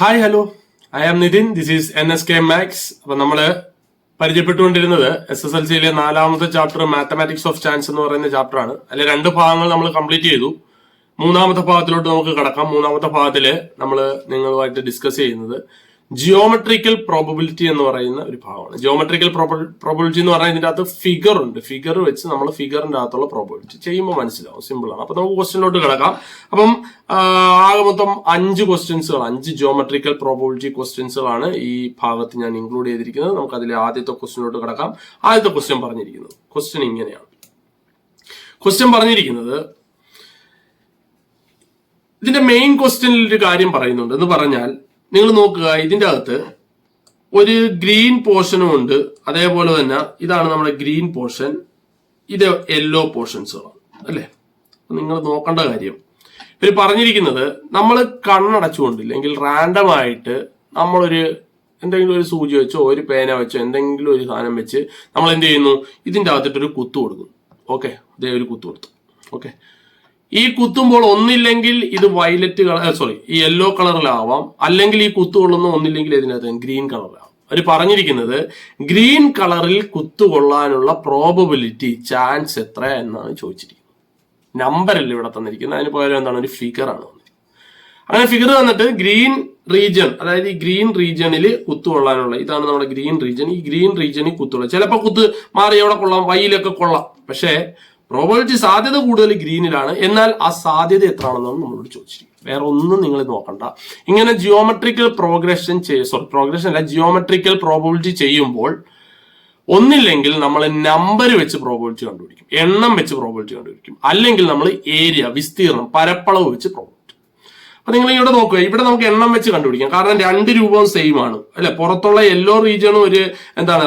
Hi hello, I am Nithin. This is NSK maths. അപ്പൊ നമ്മള് പരിചയപ്പെട്ടുകൊണ്ടിരുന്നത് SSLCയിലെ 4ാമത്തെ ചാപ്റ്റർ മാത്തമാറ്റിക്സ് ഓഫ് ചാൻസ് എന്ന് പറയുന്ന ചാപ്റ്റർ ആണ്. അതിലെ 2 ഭാഗങ്ങൾ നമ്മൾ കംപ്ലീറ്റ് ചെയ്തു. 3ാമത്തെ ഭാഗത്തിലോട്ട് നമുക്ക് കടക്കാം. 3ാമത്തെ ഭാഗത്തില് നമ്മൾ നിങ്ങളുമായിട്ട് ഡിസ്കസ് ചെയ്യുന്നത് ജിയോമെട്രിക്കൽ പ്രോബബിലിറ്റി എന്ന് പറയുന്ന ഒരു ഭാഗമാണ്. ജിയോമെട്രിക്കൽ പ്രോബബിലിറ്റി എന്ന് പറഞ്ഞാൽ ഇതിന്റെ അകത്ത് ഫിഗർ ഉണ്ട്. ഫിഗർ വെച്ച് നമ്മൾ ഫിഗറിന്റെ അകത്തുള്ള പ്രോബബിലിറ്റി ചെയ്യുമ്പോൾ മനസ്സിലാവും, സിമ്പിൾ ആണ്. അപ്പൊ നമുക്ക് ക്വസ്റ്റ്യനിലോട്ട് കിടക്കാം. അപ്പം ആകെ മൊത്തം 5 ക്വസ്റ്റ്യൻസുകൾ, 5 ജിയോമെട്രിക്കൽ പ്രോബബിലിറ്റി ക്വസ്റ്റ്യൻസുകളാണ് ഈ ഭാഗത്ത് ഞാൻ ഇൻക്ലൂഡ് ചെയ്തിരിക്കുന്നത്. നമുക്ക് അതിലെ ആദ്യത്തെ ക്വസ്റ്റ്യനിലോട്ട് കിടക്കാം. ആദ്യത്തെ ക്വസ്റ്റ്യൻ പറഞ്ഞിരിക്കുന്നത് ക്വസ്റ്റ്യൻ ഇങ്ങനെയാണ്. ക്വസ്റ്റ്യൻ പറഞ്ഞിരിക്കുന്നത് ഇതിന്റെ മെയിൻ ക്വസ്റ്റ്യനിൽ ഒരു കാര്യം പറയുന്നുണ്ട്. എന്ന് പറഞ്ഞാൽ നിങ്ങൾ നോക്കുക, ഇതിന്റെ അകത്ത് ഒരു ഗ്രീൻ പോർഷനും ഉണ്ട്, അതേപോലെ തന്നെ ഇതാണ് നമ്മുടെ ഗ്രീൻ പോർഷൻ, ഇത് യെല്ലോ പോർഷൻസുകളാണ് അല്ലെ. നിങ്ങൾ നോക്കേണ്ട കാര്യം ഇവർ പറഞ്ഞിരിക്കുന്നത് നമ്മൾ കണ്ണടച്ചുകൊണ്ടില്ലെങ്കിൽ റാൻഡം ആയിട്ട് നമ്മളൊരു എന്തെങ്കിലും ഒരു സൂചി വെച്ചോ ഒരു പേന വെച്ചോ എന്തെങ്കിലും ഒരു സാധനം വെച്ച് നമ്മൾ എന്ത് ചെയ്യുന്നു, ഇതിന്റെ അകത്തിട്ടൊരു കുത്തു കൊടുക്കും. ഓക്കെ, ഇതേ ഒരു കുത്തു കൊടുത്തു. ഓക്കെ, ഈ കുത്തുമ്പോൾ ഒന്നില്ലെങ്കിൽ ഇത് വയലറ്റ് കളർ ഈ യെല്ലോ കളറിലാവാം, അല്ലെങ്കിൽ ഈ കുത്തു കൊള്ളുന്ന ഒന്നില്ലെങ്കിൽ ഇതിനകത്ത് ഗ്രീൻ കളറിലാവാം. അവർ പറഞ്ഞിരിക്കുന്നത് ഗ്രീൻ കളറിൽ കുത്തുകൊള്ളാനുള്ള പ്രോബബിലിറ്റി ചാൻസ് എത്ര എന്നാണ് ചോദിച്ചിരിക്കുന്നത്. നമ്പറല്ല ഇവിടെ തന്നിരിക്കുന്നത്, അതിന് പകരം എന്താണ് ഒരു ഫിഗർ ആണ്. അങ്ങനെ ഫിഗർ തന്നിട്ട് ഗ്രീൻ റീജിയൻ, അതായത് ഈ ഗ്രീൻ റീജിയണിൽ കുത്തുകൊള്ളാനുള്ള, ഇതാണ് നമ്മുടെ ഗ്രീൻ റീജിയൻ. ഈ ഗ്രീൻ റീജിയനിൽ കുത്തുകൊള്ളാം. ചിലപ്പോൾ കുത്ത് മാറി എവിടെ കൊള്ളാം, വൈയിലൊക്കെ കൊള്ളാം. പക്ഷേ പ്രോബബിലിറ്റി സാധ്യത കൂടുതൽ ഗ്രീനിലാണ്. എന്നാൽ ആ സാധ്യത എത്രയാണെന്നാണ് നമ്മളോട് ചോദിച്ചിരിക്കുന്നത്. വേറെ ഒന്നും നിങ്ങൾ നോക്കണ്ട. ഇങ്ങനെ ജിയോമെട്രിക്കൽ ജിയോമെട്രിക്കൽ പ്രോബബിലിറ്റി ചെയ്യുമ്പോൾ ഒന്നില്ലെങ്കിൽ നമ്മൾ നമ്പർ വെച്ച് പ്രോബബിലിറ്റി കണ്ടുപിടിക്കും, എണ്ണം വെച്ച് പ്രോബബിലിറ്റി കണ്ടുപിടിക്കും, അല്ലെങ്കിൽ നമ്മൾ ഏരിയ, വിസ്തീർണം, പരപ്പളവ് വെച്ച് പ്രോബബിലിറ്റി. അപ്പൊ നിങ്ങൾ ഇവിടെ നോക്കുക, ഇവിടെ നമുക്ക് എണ്ണം വെച്ച് കണ്ടുപിടിക്കാം. കാരണം 2 രൂപവും സെയിം ആണ് അല്ലെ. പുറത്തുള്ള യെല്ലോ റീജിയണും ഒരു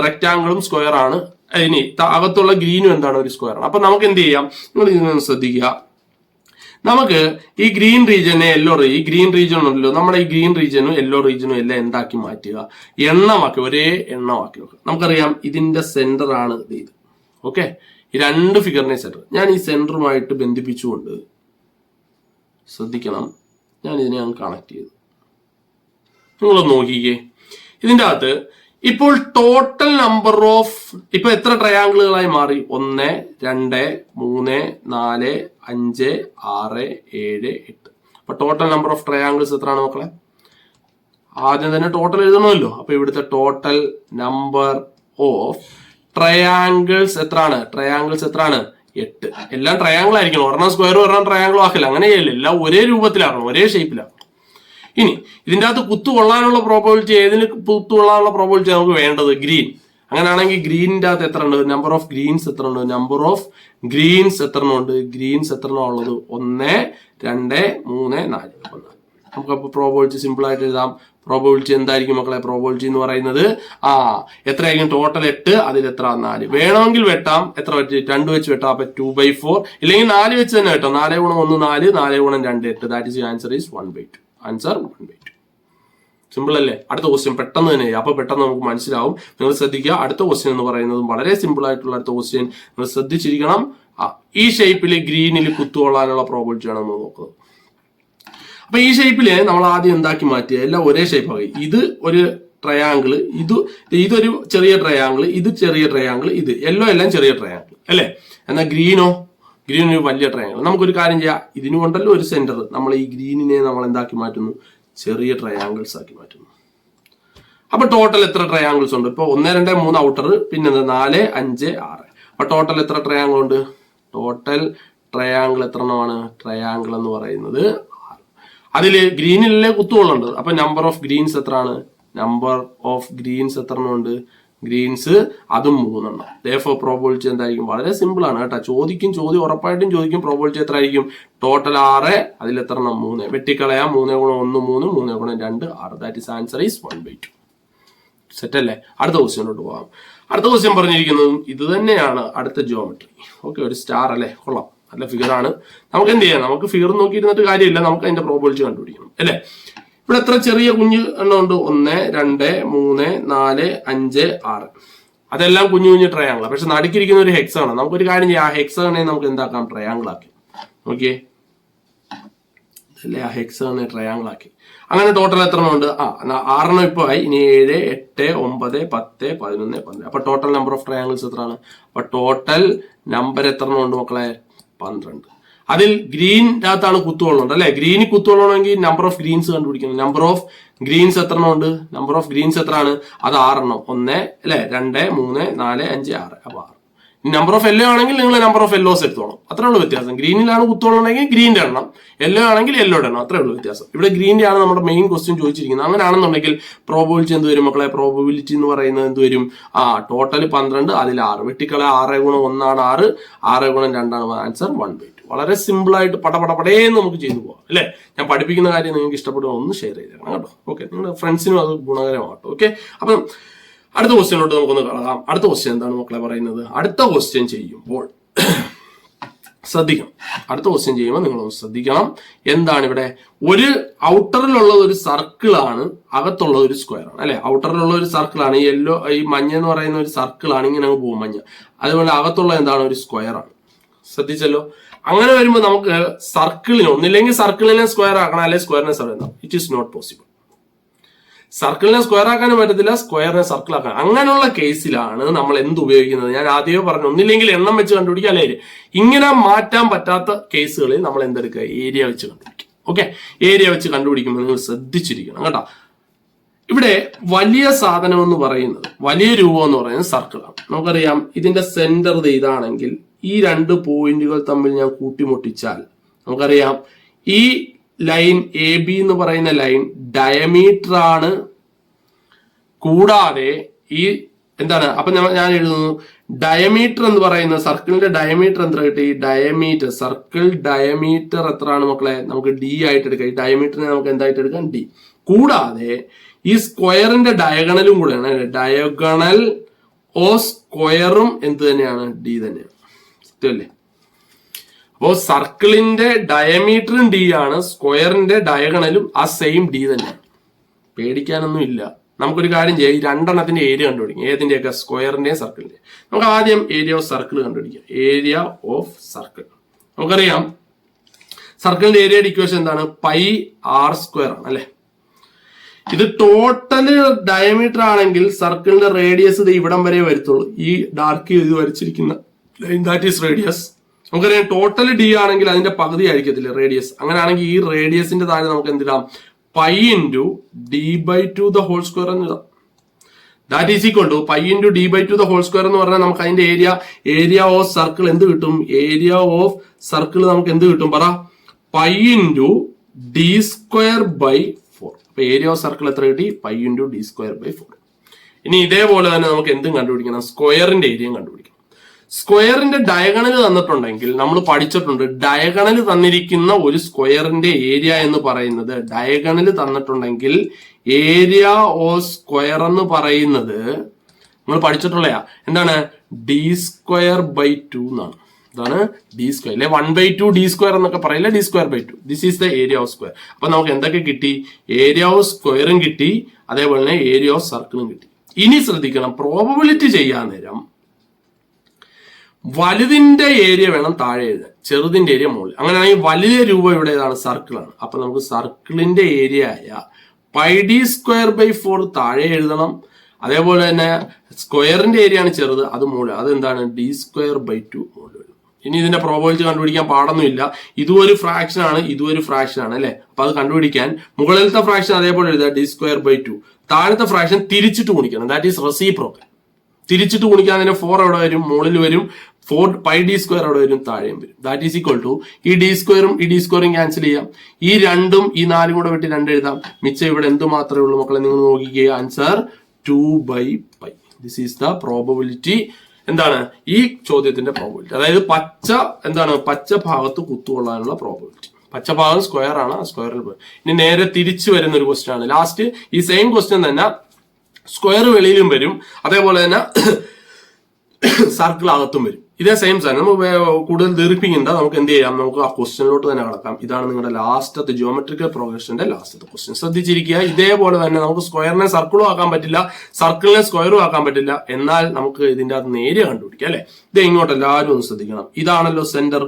റെക്ടാങ്കിളും സ്ക്വയർ ആണ്, ഇനി അകത്തുള്ള ഗ്രീനും എന്താണ്, ഒരു സ്ക്വയർ ആണ്. അപ്പൊ നമുക്ക് എന്ത് ചെയ്യാം, നിങ്ങൾ ഇതിനൊന്ന് ശ്രദ്ധിക്കുക. നമുക്ക് ഈ ഗ്രീൻ റീജിയനെ ഈ ഗ്രീൻ റീജിയൻ ഉണ്ടല്ലോ, നമ്മുടെ ഈ ഗ്രീൻ റീജിയനും യെല്ലോ റീജിയനും എല്ലാം എന്താക്കി മാറ്റുക, എണ്ണമാക്കി, ഒരേ എണ്ണമാക്കി വെക്കുക. നമുക്കറിയാം ഇതിന്റെ സെന്റർ ആണ് ഇത്. ഓക്കെ, ഈ 2 ഫിഗറിനെ സെന്റർ ഞാൻ ഈ സെന്ററുമായിട്ട് ബന്ധിപ്പിച്ചുകൊണ്ട് ശ്രദ്ധിക്കണം, ഞാൻ ഇതിനെ അങ്ങ് കണക്ട് ചെയ്തു. നിങ്ങളൊന്ന് നോക്കിക്കേ, ഇതിന്റെ അകത്ത് ഇപ്പോൾ ടോട്ടൽ നമ്പർ ഓഫ് ഇപ്പൊ എത്ര ട്രയാങ്കിളുകളായി മാറി, 1 2 3 4 5 6 7 8. അപ്പൊ ടോട്ടൽ നമ്പർ ഓഫ് ട്രയാങ്കിൾസ് എത്രയാണ് മക്കളെ? ആദ്യം തന്നെ ടോട്ടൽ എഴുതണമല്ലോ. അപ്പൊ ഇവിടുത്തെ ടോട്ടൽ നമ്പർ ഓഫ് ട്രയാങ്കിൾസ് എത്രയാണ്? 8. എല്ലാം ട്രയാങ്കിൾ ആയിരിക്കണം. ഒരെണ്ണം സ്ക്വയറും ഒരെണ്ണം ട്രയാങ്കിളും ആക്കില്ല, അങ്ങനെ ചെയ്യില്ല. എല്ലാം ഒരേ രൂപത്തിലാക്കണം, ഒരേ ഷേപ്പിലാണ്. ഇനി ഇതിൻ്റെ അകത്ത് കുത്തുകൊള്ളാനുള്ള പ്രോബബിലിറ്റി, ഏതിന് കുത്തുകൊള്ളാനുള്ള പ്രോബബിലിറ്റി നമുക്ക് വേണ്ടത്? ഗ്രീൻ. അങ്ങനെയാണെങ്കിൽ ഗ്രീനിന്റെ അകത്ത് എത്ര ഉണ്ട്? നമ്പർ ഓഫ് ഗ്രീൻസ് എത്ര ഉണ്ട്? ഗ്രീൻസ് എത്ര ഉള്ളത്? 1 2 3 4. നമുക്കപ്പോൾ പ്രോബബിലിറ്റി സിമ്പിൾ ആയിട്ട് എഴുതാം. പ്രോബബിലിറ്റി എന്തായിരിക്കും മക്കളെ? പ്രോബബിലിറ്റി എന്ന് പറയുന്നത് എത്രയായിരിക്കും? ടോട്ടൽ 8, അതിൽ എത്ര? 4. വേണമെങ്കിൽ വെട്ടാം, എത്ര വെച്ച്? 2 വെച്ച് വെട്ടാം. അപ്പൊ 2/4, ഇല്ലെങ്കിൽ 4 വെച്ച് തന്നെ വെട്ടാം. 4 × 1 4, 4 × 2 8. That is answer is 1/2. Answer 1/2. Simple അല്ലേ? അടുത്ത ക്വസ്റ്റ്യൻ പെട്ടെന്ന് തന്നെ, അപ്പൊ പെട്ടെന്ന് നമുക്ക് മനസ്സിലാവും. നിങ്ങൾ ശ്രദ്ധിക്കുക, അടുത്ത ക്വസ്റ്റ്യൻ എന്ന് പറയുന്നത് വളരെ സിമ്പിൾ ആയിട്ടുള്ള അടുത്ത ക്വസ്റ്റ്യൻ. നിങ്ങൾ ശ്രദ്ധിച്ചിരിക്കണം. ഈ ഷേപ്പിൽ ഗ്രീനിൽ കുത്തുകൊള്ളാനുള്ള പ്രോബബിലിറ്റി ആണ് നമ്മൾ നോക്കുന്നത്. അപ്പൊ ഈ ഷേപ്പില് നമ്മൾ ആദ്യം എന്താക്കി മാറ്റിയ, എല്ലാം ഒരേ ഷേപ്പായി. ഇത് ഒരു ട്രയാങ്കിള്, ഇതൊരു ചെറിയ ട്രയാങ്കിള്, ഇത് ചെറിയ ട്രയാങ്കിള്, ഇത് യെല്ലോ എല്ലാം ചെറിയ ട്രയാങ്കിൾ അല്ലേ. എന്നാൽ ഗ്രീനോ? ഗ്രീൻ ഒരു വലിയ ട്രയാങ്കിൾ. നമുക്കൊരു കാര്യം ചെയ്യാം, ഇതിനു കൊണ്ടല്ലോ ഒരു സെന്റർ, നമ്മൾ ഈ ഗ്രീനിനെ നമ്മൾ എന്താക്കി മാറ്റുന്നു? ചെറിയ ട്രയാങ്കിൾസ് ആക്കി മാറ്റുന്നു. അപ്പൊ ടോട്ടൽ എത്ര ട്രയാങ്കിൾസ് ഉണ്ട്? ഇപ്പൊ 1 2 3 ഔട്ടർ, പിന്നെ 4 5 6. അപ്പൊ ടോട്ടൽ എത്ര ട്രയാങ്കിൾ ഉണ്ട്? ടോട്ടൽ ട്രയാങ്കിൾ എത്ര എണ്ണമാണ്? ട്രയാങ്കിൾ എന്ന് പറയുന്നത് 6. അതില് ഗ്രീനിലെ കുത്തുകൊള്ളുണ്ട്. അപ്പൊ നമ്പർ ഓഫ് ഗ്രീൻസ് എത്രയാണ്? എത്ര ഉണ്ട്? ഗ്രീൻസ് അതും 3 എണ്ണം. therefore പ്രോബബിലിറ്റി എന്തായിരിക്കും? വളരെ സിമ്പിൾ ആണ് കേട്ടോ. ചോദ്യം ഉറപ്പായിട്ടും ചോദിക്കും. പ്രോബബിലിറ്റി എത്ര ആയിരിക്കും? ടോട്ടൽ 6, അതിൽ എത്ര എണ്ണം? 3. വെട്ടിക്കളയാം. 3 × 1 3, 3 × 2 6. That is answer is 1/2. Set അല്ലേ? അടുത്ത ക്വസ്റ്റ്യനോട്ട് പോകാം. അടുത്ത ക്വസ്റ്റ്യൻ പറഞ്ഞിരിക്കുന്നതും ഇത് തന്നെയാണ്. അടുത്ത ജിയോമെട്രി. ഓക്കെ, ഒരു സ്റ്റാർ അല്ലേ, കൊള്ളാം, നല്ല ഫിഗർ ആണ്. നമുക്ക് എന്ത് ചെയ്യാം? നമുക്ക് ഫിഗർ നോക്കിയിരുന്നിട്ട് കാര്യമില്ല, നമുക്ക് അതിന്റെ പ്രോബബിലിറ്റി കണ്ടുപിടിക്കണം അല്ലേ. ഇവിടെ എത്ര ചെറിയ കുഞ്ഞ് എണ്ണം ഉണ്ട്? 1 2 3 4 5 6. അതെല്ലാം കുഞ്ഞു കുഞ്ഞു ട്രയാങ്കിളാണ്. പക്ഷെ നടുക്കിരിക്കുന്ന ഒരു ഹെക്സാണ്. നമുക്കൊരു കാര്യം ചെയ്യാം, ആ ഹെക്സാണെ നമുക്ക് എന്താക്കാം? ട്രയാങ്കിൾ ആക്കി. നോക്കിയേ, അല്ലെ, ആ ഹെക്സഗണെ ട്രയാങ്കിൾ ആക്കി. അങ്ങനെ ടോട്ടൽ എത്ര ഉണ്ട്? 6 ഇപ്പൊ ആയി. ഇനി 7, 8, 9, 10, 11, 12. അപ്പൊ ടോട്ടൽ നമ്പർ ഓഫ് ട്രയാങ്കിൾസ് എത്രയാണ്? അപ്പൊ ടോട്ടൽ നമ്പർ എത്ര ഉണ്ട് മക്കളെ? 12. അതിൽ ഗ്രീൻ്റെ അകത്താണ് കുത്തുകൊള്ളുണ്ട് അല്ലെ. ഗ്രീനിൽ കുത്തുകൊള്ളണമെങ്കിൽ നമ്പർ ഓഫ് ഗ്രീൻസ് കണ്ടുപിടിക്കണം. നമ്പർ ഓഫ് ഗ്രീൻസ് എത്ര ഉണ്ട്? നമ്പർ ഓഫ് ഗ്രീൻസ് എത്രയാണ്? അത് 6. 1 അല്ലെ, 2, 3, 4, 5, 6. അപ്പൊ 6. നമ്പർ ഓഫ് യെല്ലോ ആണെങ്കിൽ നിങ്ങൾ നമ്പർ ഓഫ് യെല്ലോസ് എടുത്തോണം. അത്രേ ഉള്ളൂ വ്യത്യാസം. ഗ്രീനിലാണ് കുത്തോളണമെങ്കിൽ ഗ്രീൻ്റെ എണ്ണം, യെല്ലോ ആണെങ്കിൽ യെല്ലോയുടെ എണ്ണം. അത്രേ ഉള്ളൂ വ്യത്യാസം. ഇവിടെ ഗ്രീൻ്റെ ആണ് നമ്മുടെ മെയിൻ ക്വസ്റ്റ്യൻ ചോദിച്ചിരിക്കുന്നത്. അങ്ങനെയാണെന്നുണ്ടെങ്കിൽ പ്രോബബിലിറ്റി എന്ത് വരും മക്കളെ? പ്രോബബിലിറ്റി എന്ന് പറയുന്നത് എന്ത് വരും? ടോട്ടൽ 12, അതിൽ 6 വെട്ടിക്കളെ. 6 ഗുണം 1 ആണ് 6, 6 ഗുണം 2 ആണ് ആൻസർ 1/2. വളരെ സിമ്പിൾ ആയിട്ട് പടപടപടേന്ന് നമുക്ക് ചെയ്തു പോകാം അല്ലെ. ഞാൻ പഠിപ്പിക്കുന്ന കാര്യം നിങ്ങൾക്ക് ഇഷ്ടപ്പെടുക ഒന്ന് ഷെയർ ചെയ്തേക്കണം കേട്ടോ. ഓക്കെ, നിങ്ങളുടെ ഫ്രണ്ട്സിനും അത് ഗുണകരമാകട്ടോ. ഓക്കെ, അപ്പം അടുത്ത ക്വസ്റ്റ്യനോട്ട് നമുക്കൊന്ന് കാണാം. അടുത്ത ക്വസ്റ്റ്യൻ എന്താണ് മക്കളെ പറയുന്നത്? അടുത്ത ക്വസ്റ്റ്യൻ ചെയ്യുമ്പോൾ ശ്രദ്ധിക്കണം. അടുത്ത ക്വസ്റ്റ്യൻ ചെയ്യുമ്പോൾ നിങ്ങളൊന്ന് ശ്രദ്ധിക്കണം. എന്താണ് ഇവിടെ? ഒരു ഔട്ടറിലുള്ളത് ഒരു സർക്കിളാണ്, അകത്തുള്ളത് ഒരു സ്ക്വയർ ആണ് അല്ലെ. ഔട്ടറിലുള്ള ഒരു സർക്കിളാണ്, യെല്ലോ ഈ മഞ്ഞ എന്ന് പറയുന്ന ഒരു സർക്കിളാണ്, ഇങ്ങനെ അങ്ങ് പോകും മഞ്ഞ. അതുപോലെ അകത്തുള്ള എന്താണ്? ഒരു സ്ക്വയർ ആണ്. ശ്രദ്ധിച്ചല്ലോ. അങ്ങനെ വരുമ്പോൾ നമുക്ക് സർക്കിളിന് ഒന്നില്ലെങ്കിൽ സർക്കിളിനെ സ്ക്വയർ ആക്കണം, അല്ലെങ്കിൽ സ്ക്വയറിനെ സർക്കിൾ ആക്കണം. It is not possible. സർക്കിളിനെ സ്ക്വയർ ആക്കാനും പറ്റത്തില്ല, സ്ക്വയറിനെ സർക്കിൾ ആക്കാൻ. അങ്ങനെയുള്ള കേസിലാണ് നമ്മൾ എന്ത് ഉപയോഗിക്കുന്നത്? ഞാൻ ആദ്യമേ പറഞ്ഞു, ഒന്നില്ലെങ്കിൽ എണ്ണം വെച്ച് കണ്ടുപിടിക്കുക, അല്ലെങ്കിൽ ഇങ്ങനെ മാറ്റാൻ പറ്റാത്ത കേസുകളിൽ നമ്മൾ എന്തെടുക്കുക? ഏരിയ വെച്ച് കണ്ടുപിടിക്കും. ഓക്കെ, ഏരിയ വെച്ച് കണ്ടുപിടിക്കുമ്പോൾ നിങ്ങൾ ശ്രദ്ധിച്ചിരിക്കണം കേട്ടോ. ഇവിടെ വലിയ സാധനം എന്ന് പറയുന്നത്, വലിയ രൂപം എന്ന് പറയുന്നത് സർക്കിളാണ്. നമുക്കറിയാം ഇതിന്റെ സെന്റർ ഇതാണെങ്കിൽ ഈ 2 പോയിന്റുകൾ തമ്മിൽ ഞാൻ കൂട്ടിമുട്ടിച്ചാൽ നമുക്കറിയാം ഈ ലൈൻ AB എന്ന് പറയുന്ന ലൈൻ ഡയമീറ്റർ ആണ്. കൂടാതെ ഈ എന്താണ്? അപ്പൊ ഞാൻ എഴുതുന്നു ഡയമീറ്റർ എന്ന് പറയുന്ന സർക്കിളിന്റെ ഡയമീറ്റർ എത്ര കിട്ടി? ഡയമീറ്റർ, സർക്കിൾ ഡയമീറ്റർ എത്രയാണ് മക്കളെ? നമുക്ക് D ആയിട്ട് എടുക്കാം. ഈ ഡയമീറ്ററിനെ നമുക്ക് എന്തായിട്ട് എടുക്കാം? D. കൂടാതെ ഈ സ്ക്വയറിന്റെ ഡയഗണലും കൂടെയാണ്. ഡയഗണൽ ഓ സ്ക്വയറും എന്ത് തന്നെയാണ്? D തന്നെയാണ്. സത്യമല്ലേ? അപ്പോ സർക്കിളിന്റെ ഡയമീറ്ററും D ആണ്, സ്ക്വയറിന്റെ ഡയഗണലും ആ സെയിം D തന്നെയാണ്. പേടിക്കാനൊന്നും ഇല്ല. നമുക്കൊരു കാര്യം ചെയ്യാം, ഈ 2 എണ്ണത്തിന്റെ ഏരിയ കണ്ടുപിടിക്കാം. ഏതിന്റെയൊക്കെ? സ്ക്വയറിന്റെയും സർക്കിളിന്റെ. നമുക്ക് ആദ്യം ഏരിയ ഓഫ് സർക്കിൾ കണ്ടുപിടിക്കാം. ഏരിയ ഓഫ് സർക്കിൾ നമുക്കറിയാം, സർക്കിളിന്റെ ഏരിയയുടെ ഇക്വേഷൻ എന്താണ്? πr² ആണ് അല്ലെ. ഇത് ടോട്ടൽ ഡയമീറ്റർ ആണെങ്കിൽ സർക്കിളിന്റെ റേഡിയസ് ഇവിടം വരെ വരത്തുള്ളൂ. ഈ ഡാർക്ക് ഇത് വരച്ചിരിക്കുന്ന ലൈൻ, ദാറ്റ് ഈസ് റേഡിയസ്. നമുക്കറിയാം ടോട്ടൽ D ആണെങ്കിൽ അതിന്റെ പകുതി ആയിരിക്കത്തില്ല റേഡിയസ്. അങ്ങനെയാണെങ്കിൽ ഈ റേഡിയസിന്റെ താഴെ നമുക്ക് എന്തിടാം? π × d/2 the whole square എന്ന് ഇടാം. That is equal to π × d/2 the whole square എന്ന് പറഞ്ഞാൽ നമുക്ക് അതിന്റെ ഏരിയ ഓഫ് സർക്കിൾ എന്ത് കിട്ടും? ഏരിയ ഓഫ് സർക്കിൾ നമുക്ക് എന്ത് കിട്ടും? പറ. π × d²/4. അപ്പൊ ഏരിയ ഓഫ് സർക്കിൾ എത്ര കിട്ടി? π × d²/4. ഇനി ഇതേപോലെ തന്നെ നമുക്ക് എന്തും കണ്ടുപിടിക്കണം? സ്ക്വയറിന്റെ ഏരിയയും കണ്ടുപിടിക്കണം. സ്ക്വയറിന്റെ ഡയഗണൽ തന്നിട്ടുണ്ടെങ്കിൽ നമ്മൾ പഠിച്ചിട്ടുണ്ട്, ഡയഗണൽ തന്നിരിക്കുന്ന ഒരു സ്ക്വയറിന്റെ ഏരിയ എന്ന് പറയുന്നത്, ഡയഗണൽ തന്നിട്ടുണ്ടെങ്കിൽ ഏരിയ ഓഫ് സ്ക്വയർ എന്ന് പറയുന്നത് നിങ്ങൾ പഠിച്ചിട്ടുള്ളയാ. എന്താണ്? d²/2 എന്നാണ്. ഇതാണ് d². അല്ലെ 1/2 d² എന്നൊക്കെ പറയില്ല, d²/2. This is the area of square. അപ്പൊ നമുക്ക് എന്തൊക്കെ കിട്ടി? ഏരിയ ഓഫ് സ്ക്വയറും കിട്ടി, അതേപോലെ തന്നെ ഏരിയ ഓഫ് സർക്കിളും കിട്ടി. ഇനി ശ്രദ്ധിക്കണം, പ്രോബബിലിറ്റി ചെയ്യാൻ നേരം വലുതിന്റെ ഏരിയ വേണം താഴെ എഴുതാൻ, ചെറുതിന്റെ ഏരിയ മുകളിൽ. അങ്ങനെയാണെങ്കിൽ വലിയ രൂപം ഇവിടെ ഏതാണ്? സർക്കിളാണ്. അപ്പൊ നമുക്ക് സർക്കിളിന്റെ ഏരിയ ആയ πd²/4 താഴെ എഴുതണം. അതേപോലെ തന്നെ സ്ക്വയറിന്റെ ഏരിയ ആണ് ചെറുത്, അത് മുകളിൽ. അതെന്താണ്? d²/2 മുകളിൽ എഴുതും. ഇനി ഇതിന്റെ പ്രോബബിലിറ്റി കണ്ടുപിടിക്കാൻ പാടൊന്നുമില്ല. ഇതും ഒരു ഫ്രാക്ഷൻ ആണ്, ഇതും ഒരു ഫ്രാക്ഷൻ ആണ് അല്ലെ. അപ്പൊ അത് കണ്ടുപിടിക്കാൻ മുകളിലത്തെ ഫ്രാക്ഷൻ അതേപോലെ എഴുതുക d²/2. താഴത്തെ ഫ്രാക്ഷൻ തിരിച്ചിട്ട് ഗുണിക്കണം, ദാറ്റ് ഈസ് റെസിപ്രോക്കൽ. തിരിച്ചിട്ട് ഗുണിക്കാൻ തന്നെ 4 എവിടെ വരും? മുകളിൽ വരും. 4πd² അവിടെ വരും, താഴെയും വരും. ദാറ്റ് ഈസ് ഈക്വൽ ടു ഈ d² ഈ d² ക്യാൻസൽ ചെയ്യാം. ഈ 2ഉം ഈ 4ഉം കൂടെ വെട്ടി 2 എഴുതാം. മിച്ചം ഇവിടെ എന്ത് മാത്രമേ ഉള്ളൂ മക്കളെ? നിങ്ങൾ നോക്കിക്കുക, answer 2/π. This is the probability. എന്താണ് ഈ ചോദ്യത്തിന്റെ പ്രോബബിലിറ്റി? അതായത് പച്ച ഭാഗത്ത് കുത്തുകൊള്ളാനുള്ള പ്രോബബിലിറ്റി. പച്ച ഭാഗം സ്ക്വയർ ആണ്, സ്ക്വയറിൽ പോയി. ഇനി നേരെ തിരിച്ചു വരുന്ന ഒരു ക്വസ്റ്റ്യൻ ആണ്. ലാസ്റ്റ് ഈ സെയിം ക്വസ്റ്റ്യൻ തന്നെ സ്ക്വയർ വെളിയിലും വരും, അതേപോലെ തന്നെ സർക്കിൾ അകത്തും വരും. ഇതേ സെയിം സാധനം. നമുക്ക് കൂടുതൽ ദീർഘിപ്പിക്കണ്ട, നമുക്ക് എന്ത് ചെയ്യാം? നമുക്ക് ആ ക്വസ്റ്റ്യനിലോട്ട് തന്നെ കടക്കാം. ഇതാണ് നിങ്ങളുടെ ലാസ്റ്റത്തെ ജിയോമെട്രിക്കൽ പ്രോഗ്രഷന്റെ ലാസ്റ്റത്തെ ക്വസ്റ്റ്യൻ. ശ്രദ്ധിച്ചിരിക്കുക. ഇതേപോലെ തന്നെ നമുക്ക് സ്ക്വയറിനെ സർക്കിളും ആക്കാൻ പറ്റില്ല, സർക്കിളിനെ സ്ക്വയറും ആക്കാൻ പറ്റില്ല. എന്നാൽ നമുക്ക് ഇതിന്റെ അകത്ത് ഏരിയ കണ്ടുപിടിക്കാം അല്ലെ. ഇത് ഇങ്ങോട്ട് എല്ലാവരും ഒന്ന് ശ്രദ്ധിക്കണം. ഇതാണല്ലോ സെന്റർ.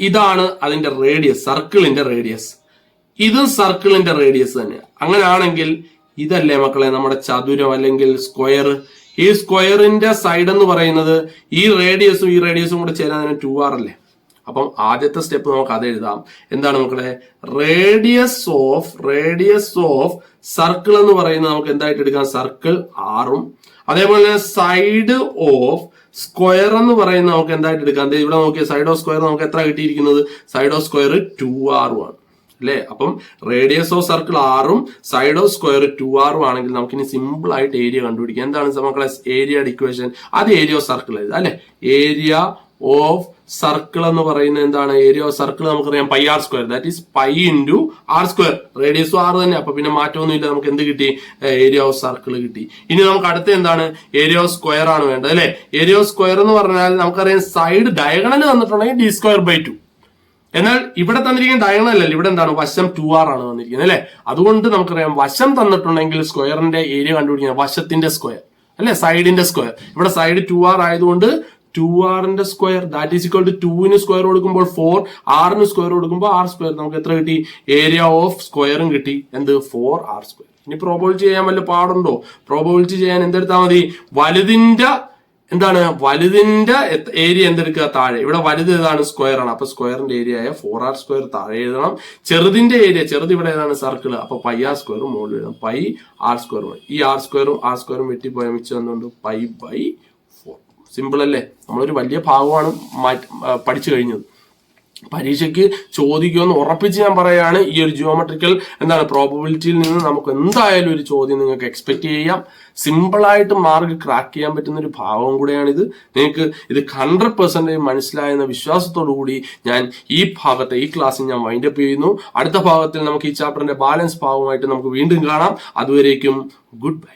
ഇതാണ് അതിന്റെ റേഡിയസ്, സർക്കിളിന്റെ റേഡിയസ്. ഇതും സർക്കിളിന്റെ റേഡിയസ് തന്നെ. അങ്ങനെയാണെങ്കിൽ ഇതല്ലേ മക്കളെ നമ്മുടെ ചതുരം അല്ലെങ്കിൽ സ്ക്വയർ. ഈ സ്ക്വയറിന്റെ സൈഡ് എന്ന് പറയുന്നത് ഈ റേഡിയസും കൂടെ ചേരാൻ 2r അല്ലേ. അപ്പം ആദ്യത്തെ സ്റ്റെപ്പ് നമുക്ക് അത് എഴുതാം. എന്താണ് മക്കളെ? റേഡിയസ് ഓഫ് സർക്കിൾ എന്ന് പറയുന്നത് നമുക്ക് എന്തായിട്ട് എടുക്കാം? സർക്കിൾ ആറും. അതേപോലെ തന്നെ സൈഡ് ഓഫ് സ്ക്വയർ എന്ന് പറയുന്നത് നമുക്ക് എന്തായിട്ട് എടുക്കാം? ഇവിടെ നോക്കിയ സൈഡ് ഓഫ് സ്ക്വയർ നമുക്ക് എത്ര കിട്ടിയിരിക്കുന്നത്? സൈഡ് ഓഫ് സ്ക്വയർ 2r ആണ് അല്ലേ. അപ്പം റേഡിയസ് ഓഫ് സർക്കിൾ ആറും സൈഡ് ഓഫ് സ്ക്വയർ 2r ആണെങ്കിൽ നമുക്ക് ഇനി സിമ്പിൾ ആയിട്ട് ഏരിയ കണ്ടുപിടിക്കാം. എന്താണ് മക്കളെ ഏരിയയുടെ ഇക്വേഷൻ? അത് ഏരിയ ഓഫ് സർക്കിൾ എഴുതാം അല്ലെ. ഏരിയ ഓഫ് സർക്കിൾ എന്ന് പറയുന്നത് എന്താണ്? ഏരിയ ഓഫ് സർക്കിൾ നമുക്കറിയാം pi R square, that is pi into R square. റേഡിയസും ആർ തന്നെ, അപ്പൊ പിന്നെ മാറ്റമൊന്നുമില്ല. നമുക്ക് എന്ത് കിട്ടി? ഏരിയ ഓഫ് സർക്കിൾ കിട്ടി. ഇനി നമുക്ക് അടുത്ത എന്താണ്? ഏരിയ ഓഫ് സ്ക്വയർ ആണ് വേണ്ടത് അല്ലെ. ഏരിയ ഓഫ് സ്ക്വയർ എന്ന് പറഞ്ഞാൽ നമുക്കറിയാം സൈഡ് ഡയഗണൽ തന്നിട്ടുണ്ടെങ്കിൽ d²/2. എന്നാൽ ഇവിടെ തന്നിരിക്കുന്ന ഡയഗണൽ അല്ലല്ലോ, ഇവിടെ എന്താണ്? വശം 2r ആണ് തന്നിരിക്കുന്നത് അല്ലെ. അതുകൊണ്ട് നമുക്കറിയാം വശം തന്നിട്ടുണ്ടെങ്കിൽ സ്ക്വയറിന്റെ ഏരിയ കണ്ടുപിടിക്കുന്നത് വശത്തിന്റെ സ്ക്വയർ അല്ലെ, സൈഡിന്റെ സ്ക്വയർ. ഇവിടെ സൈഡ് 2r ആയതുകൊണ്ട് 2r square that is equal to 2 square കൊടുക്കുമ്പോൾ 4, r സ്ക്വയർ കൊടുക്കുമ്പോൾ r സ്ക്വയർ. നമുക്ക് എത്ര കിട്ടി? ഏരിയ ഓഫ് സ്ക്വയറും കിട്ടി. എന്ത്? 4r square. ഇനി പ്രോബബിലിറ്റി ചെയ്യാൻ വല്ല പാടുണ്ടോ? പ്രോബബിലിറ്റി ചെയ്യാൻ എന്തെടുത്താൽ മതി? വലുതിന്റെ ഏരിയ എന്തെടുക്കുക? താഴെ. ഇവിടെ വലുത് ഏതാണ്? സ്ക്വയർ ആണ്. അപ്പൊ സ്ക്വയറിന്റെ ഏരിയ ആയ 4r സ്ക്വയർ താഴെ എഴുതണം. ചെറുതിന്റെ ഏരിയ, ചെറുത് ഇവിടെ ഏതാണ്? സർക്കിൾ. അപ്പൊ പൈ ആർ സ്ക്വയർ മുകളിൽ എഴുതണം. Pi R square. ഈ ആർ സ്ക്വയറും വെട്ടിപ്പോയ മിച്ചം എന്തുകൊണ്ട്? π/4. സിമ്പിൾ അല്ലേ. നമ്മളൊരു വലിയ ഭാഗമാണ് പഠിച്ചു കഴിഞ്ഞത്. പരീക്ഷയ്ക്ക് ചോദിക്കുമെന്ന് ഉറപ്പിച്ച് ഞാൻ പറയാണ്. ഈ ഒരു ജിയോമെട്രിക്കൽ പ്രോബബിലിറ്റിയിൽ നിന്ന് നമുക്ക് എന്തായാലും ഒരു ചോദ്യം നിങ്ങൾക്ക് എക്സ്പെക്ട് ചെയ്യാം. സിമ്പിളായിട്ട് മാർക്ക് ക്രാക്ക് ചെയ്യാൻ പറ്റുന്ന ഒരു ഭാഗവും കൂടെയാണിത്. നിങ്ങൾക്ക് ഇത് 100% മനസ്സിലായെന്ന വിശ്വാസത്തോടു കൂടി ഞാൻ ഈ ക്ലാസ്സിൽ ഞാൻ വൈൻഡപ്പ് ചെയ്യുന്നു. അടുത്ത ഭാഗത്തിൽ നമുക്ക് ഈ ചാപ്റ്ററിന്റെ ബാലൻസ് ഭാഗമായിട്ട് നമുക്ക് വീണ്ടും കാണാം. അതുവരേക്കും ഗുഡ് ബൈ.